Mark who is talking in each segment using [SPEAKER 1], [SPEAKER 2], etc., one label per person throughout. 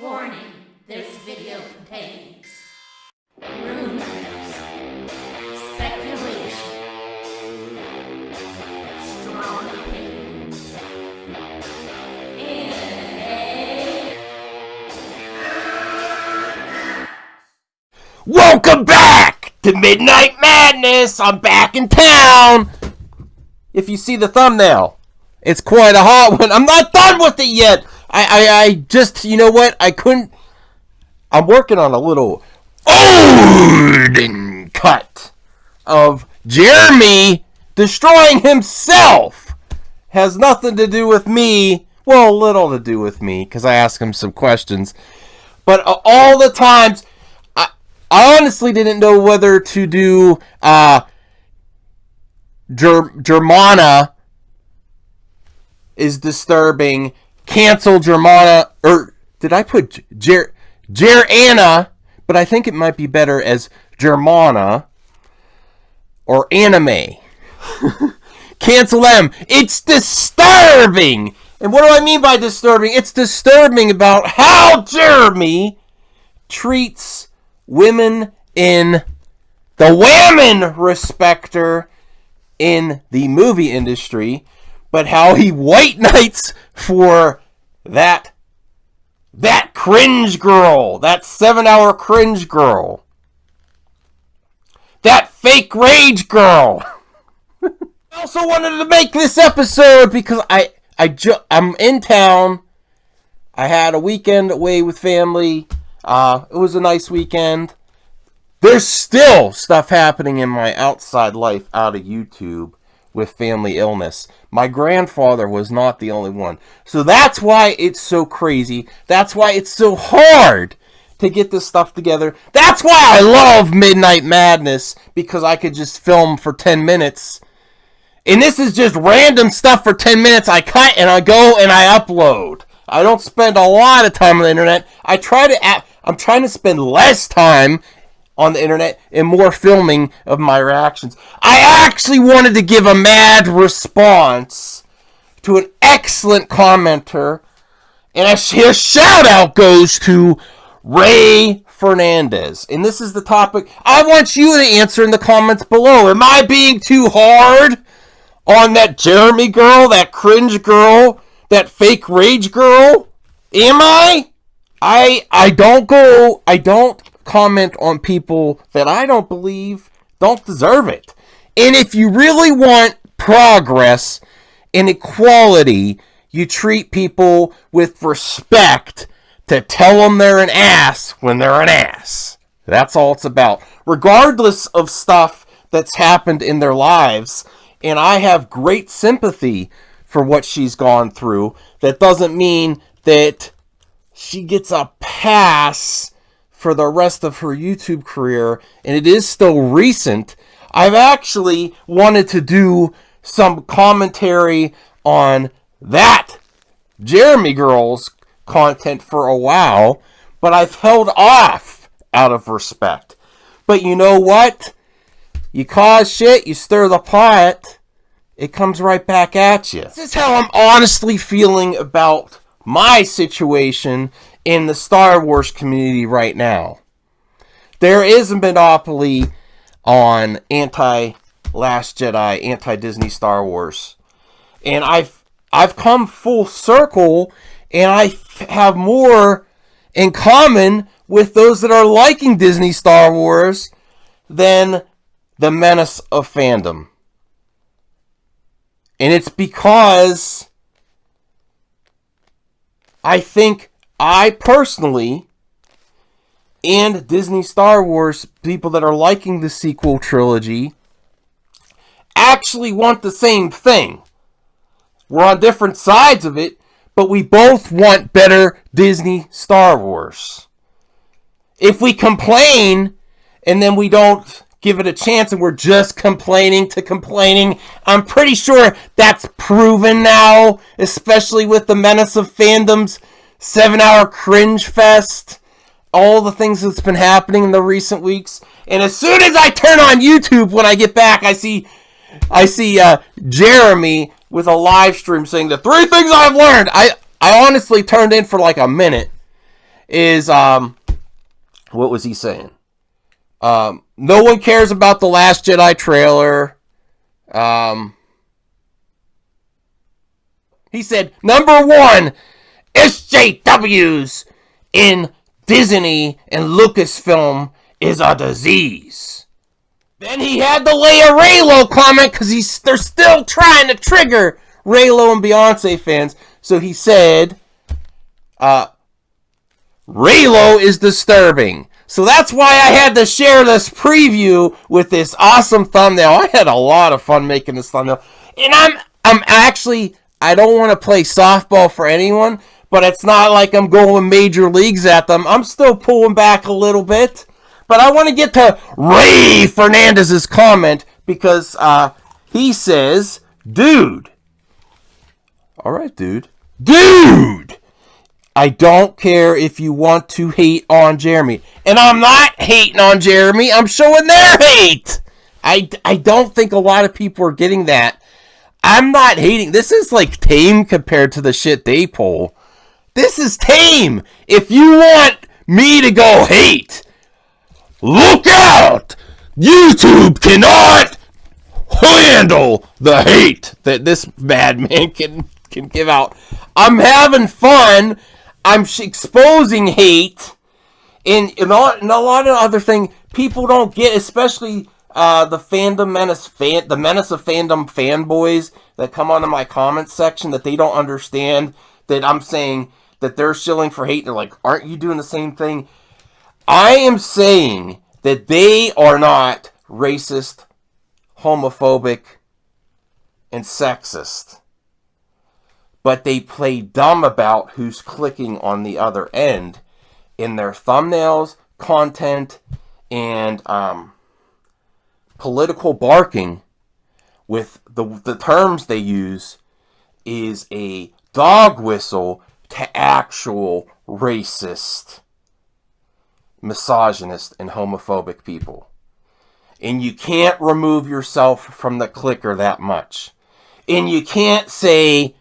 [SPEAKER 1] Warning, this video contains rumors, speculation, strong opinions, and
[SPEAKER 2] Welcome back to Midnight Madness. I'm back in town. If you see the thumbnail, it's quite a hot one. I'm not done with it yet. I just, you know what? I'm working on a little Odin cut of Jeremy destroying himself. Has nothing to do with me. Well, a little to do with me, because I asked him some questions. But all the times, I honestly didn't know whether to do Jermanna is disturbing, cancel Jermanna, or did I put Jermanna? But I think it might be better as Jermanna or anime. Cancel them. It's disturbing. And what do I mean by disturbing? It's disturbing about how Jeremy treats women in the women respecter in the movie industry, but how he white knights for that cringe girl, that 7-hour cringe girl, that fake rage girl. I also wanted to make this episode because I'm in town. I had a weekend away with family. It was a nice weekend. There's still stuff happening in my outside life out of YouTube with family illness. My grandfather was not the only one. So that's why it's so crazy. That's why it's so hard to get this stuff together. That's why I love Midnight Madness, because I could just film for 10 minutes. And this is just random stuff for 10 minutes. I cut and I go and I upload. I don't spend a lot of time on the internet. I'm trying to spend less time on the internet and more filming of my reactions. I actually wanted to give a mad response to an excellent commenter, and a shout out goes to Ray Fernandez. And this is the topic I want you to answer in the comments below. Am I being too hard on that Jeremy girl, that cringe girl, that fake rage girl? Am I? I don't comment on people that I don't believe don't deserve it. And if you really want progress and equality, you treat people with respect to tell them they're an ass when they're an ass. That's all it's about. Regardless of stuff that's happened in their lives, and I have great sympathy for what she's gone through, that doesn't mean that she gets a pass for the rest of her YouTube career, and it is still recent. I've actually wanted to do some commentary on that Jeremy girl's content for a while, but I've held off out of respect. But you know what? You cause shit, you stir the pot, it comes right back at you. This is how I'm honestly feeling about my situation in the Star Wars community right now. There is a monopoly on anti-Last Jedi, anti-Disney Star Wars. And I've come full circle, and I have more in common with those that are liking Disney Star Wars than the menace of fandom. And it's because I think I personally, and Disney Star Wars, people that are liking the sequel trilogy, actually want the same thing. We're on different sides of it, but we both want better Disney Star Wars. If we complain, and then we don't give it a chance, and we're just complaining to complaining, I'm pretty sure that's proven now, especially with the Menace of Fandom's 7-hour cringe fest, all the things that's been happening in the recent weeks. And as soon as I turn on YouTube when I get back, I see Jeremy with a live stream saying the 3 things I've learned. I honestly turned in for like a minute, is, what was he saying? No one cares about the Last Jedi trailer. He said, number one, SJWs in Disney and Lucasfilm is a disease. Then he had the Leia Reylo comment because they're still trying to trigger Reylo and Beyonce fans. So he said, Reylo is disturbing. So that's why I had to share this preview with this awesome thumbnail. I had a lot of fun making this thumbnail. And I'm actually, I don't want to play softball for anyone, but it's not like I'm going major leagues at them. I'm still pulling back a little bit. But I want to get to Ray Fernandez's comment because he says, dude. All right, dude. Dude! I don't care if you want to hate on Jeremy. And I'm not hating on Jeremy. I'm showing their hate. I don't think a lot of people are getting that. I'm not hating. This is like tame compared to the shit they pull. This is tame. If you want me to go hate, look out! YouTube cannot handle the hate that this madman can give out. I'm having fun. I'm exposing hate. And a lot of other things people don't get, especially the Fandom Menace, the Menace of Fandom fanboys that come onto my comments section that they don't understand that I'm saying that they're shilling for hate. They're like, aren't you doing the same thing? I am saying that they are not racist, homophobic, and sexist. But they play dumb about who's clicking on the other end in their thumbnails, content, and political barking with the terms they use is a dog whistle to actual racist, misogynist, and homophobic people. And you can't remove yourself from the clicker that much. And you can't say,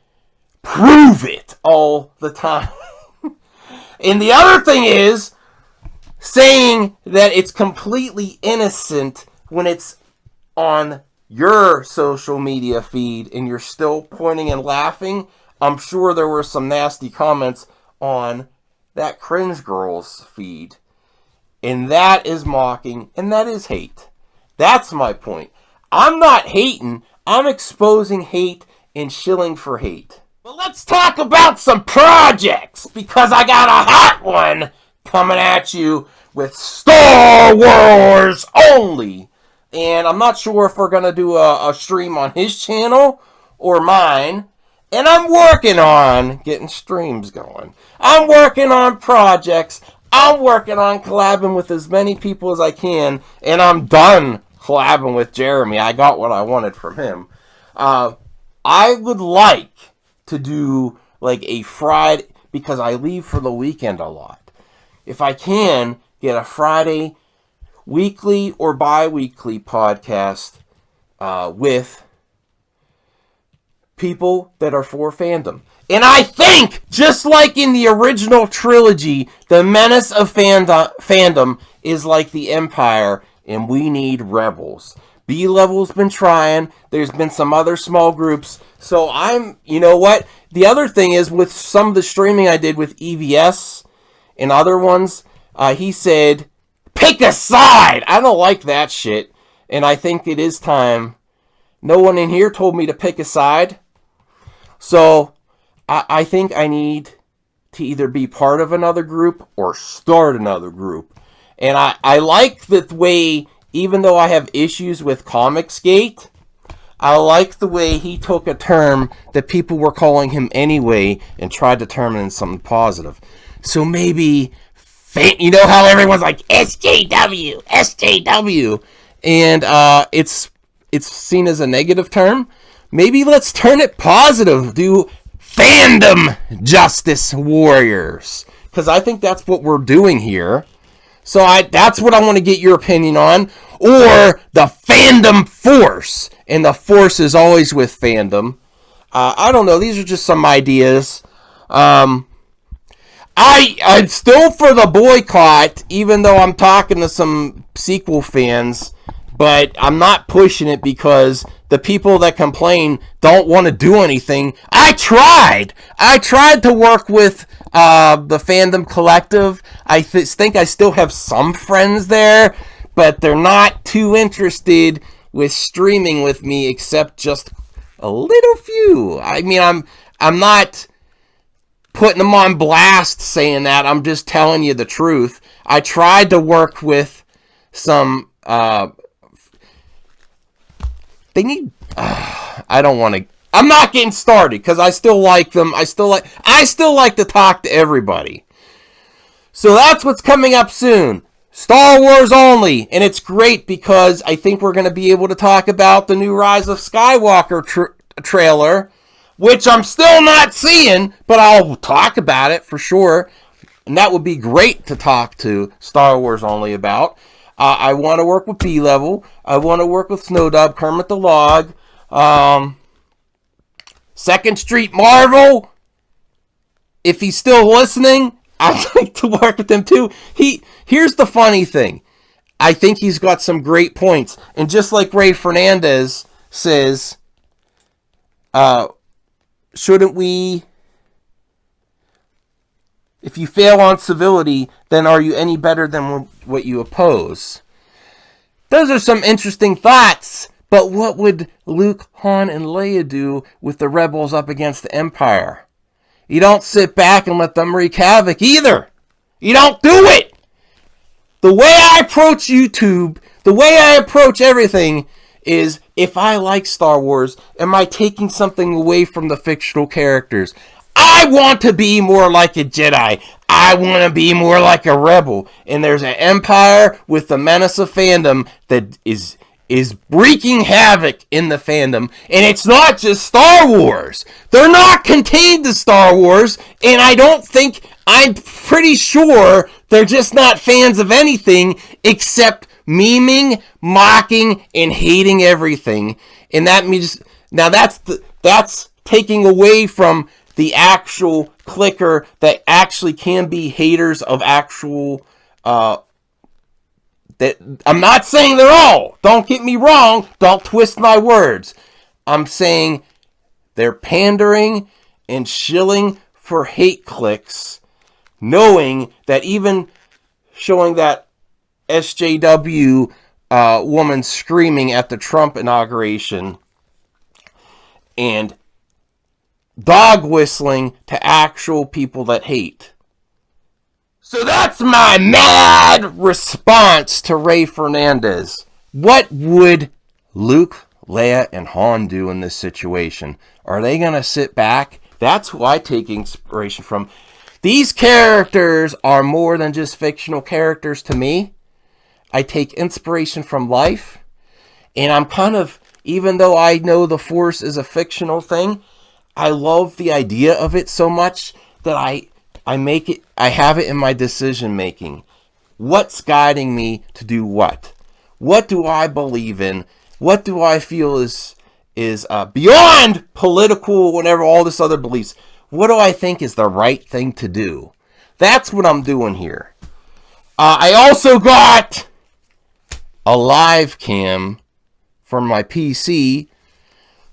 [SPEAKER 2] prove it all the time. And the other thing is saying that it's completely innocent when it's on your social media feed and you're still pointing and laughing. I'm sure there were some nasty comments on that cringe girl's feed. And that is mocking and that is hate. That's my point. I'm not hating. I'm exposing hate and shilling for hate. But let's talk about some projects, because I got a hot one coming at you with Star Wars only. And I'm not sure if we're going to do a stream on his channel or mine. And I'm working on getting streams going. I'm working on projects. I'm working on collabing with as many people as I can. And I'm done collabing with Jeremy. I got what I wanted from him. I would like to do like a Friday, because I leave for the weekend a lot. If I can get a Friday weekly or bi-weekly podcast with people that are for fandom. And I think, just like in the original trilogy, the Menace of Fandom is like the Empire, and we need rebels. B-Level's been trying. There's been some other small groups. So you know what? The other thing is, with some of the streaming I did with EVS and other ones, he said, pick a side! I don't like that shit. And I think it is time. No one in here told me to pick a side. So, I think I need to either be part of another group or start another group. And I like the way, even though I have issues with Comicsgate, I like the way he took a term that people were calling him anyway and tried to turn it into something positive. So maybe, you know how everyone's like, SJW, SJW, and it's seen as a negative term. Maybe let's turn it positive, do Fandom Justice Warriors, because I think that's what we're doing here. So that's what I want to get your opinion on. Or the Fandom Force. And the Force is always with fandom. I don't know. These are just some ideas. I'm still for the boycott, even though I'm talking to some sequel fans, but I'm not pushing it because the people that complain don't want to do anything. I tried to work with the Fandom Collective. I think I still have some friends there, but they're not too interested with streaming with me, except just a little few. I mean, I'm not putting them on blast saying that. I'm just telling you the truth. I tried to work with some they need I don't want to I'm not getting started because I still like them. I still like to talk to everybody. So that's what's coming up soon. Star Wars only, and it's great because I think we're going to be able to talk about the new Rise of Skywalker trailer, which I'm still not seeing, but I'll talk about it for sure. And that would be great to talk to Star Wars only about. I want to work with B-Level. I want to work with Snowdub, Kermit the Log, Second Street Marvel. If he's still listening, I'd like to work with him too. Here's the funny thing. I think he's got some great points. And just like Ray Fernandez says, shouldn't we... If you fail on civility, then are you any better than what you oppose? Those are some interesting thoughts. But what would Luke, Han, and Leia do with the rebels up against the Empire? You don't sit back and let them wreak havoc either. You don't do it. The way I approach YouTube, the way I approach everything is, if I like Star Wars, am I taking something away from the fictional characters? I want to be more like a Jedi. I want to be more like a rebel. And there's an empire with the menace of fandom that is wreaking havoc in the fandom. And it's not just Star Wars. They're not contained to Star Wars. And I'm pretty sure they're just not fans of anything except memeing, mocking, and hating everything. And that means, now that's taking away from the actual clicker that actually can be haters of actual, that I'm not saying they're all. Don't get me wrong. Don't twist my words. I'm saying they're pandering and shilling for hate clicks, knowing that even showing that SJW woman screaming at the Trump inauguration and dog whistling to actual people that hate. So that's my mad response to Ray Fernandez. What would Luke, Leia, and Han do in this situation? Are they going to sit back? That's who I take inspiration from. These characters are more than just fictional characters to me. I take inspiration from life. And I'm kind of, even though I know the Force is a fictional thing, I love the idea of it so much that I have it in my decision making. What's guiding me to do what? What do I believe in? What do I feel is beyond political, whatever, all this other beliefs? What do I think is the right thing to do? That's what I'm doing here. I also got a live cam from my PC,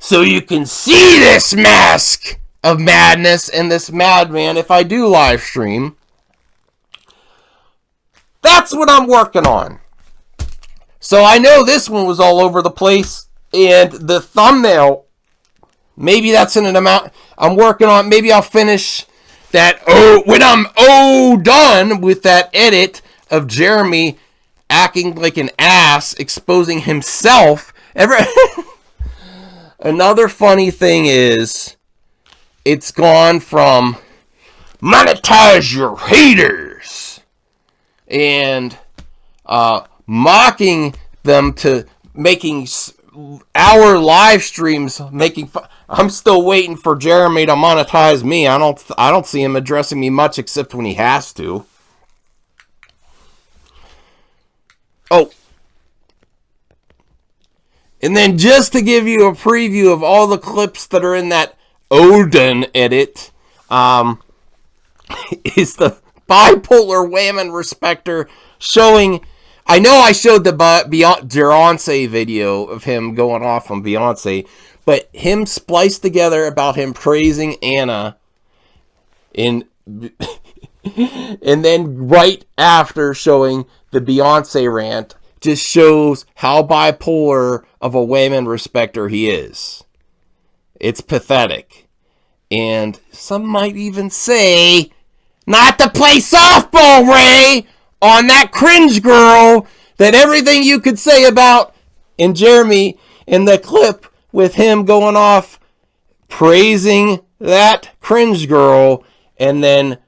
[SPEAKER 2] so you can see this mask of madness and this madman if I do live stream. That's what I'm working on. So I know this one was all over the place, and the thumbnail, maybe that's in an amount I'm working on. Maybe I'll finish that when I'm done with that edit of Jeremy acting like an ass, exposing himself. Another funny thing is, it's gone from monetize your haters and mocking them to making our live streams making fun. I'm still waiting for Jeremy to monetize me. I don't see him addressing me much except when he has to. Oh. And then just to give you a preview of all the clips that are in that Odin edit, is the bipolar Whammon respecter showing. I know I showed the Beyonce video of him going off on Beyonce, but him spliced together about him praising Anna in, and then right after showing the Beyonce rant just shows how bipolar of a Whammon respecter he is. It's pathetic. And some might even say, not to play softball, Ray, on that cringe girl, that everything you could say about, and Jeremy, in the clip with him going off, praising that cringe girl, and then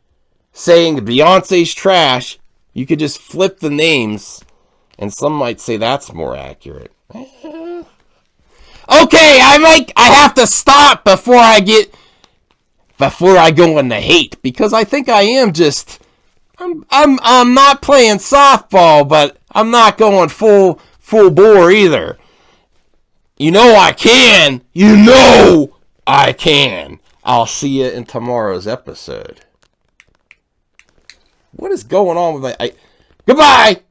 [SPEAKER 2] saying Beyonce's trash, you could just flip the names, and some might say that's more accurate. Okay, I have to stop before I go into hate, because I think I am just, I'm not playing softball, but I'm not going full bore either. You know I can. You know I can. I'll see you in tomorrow's episode. What is going on with my... Goodbye!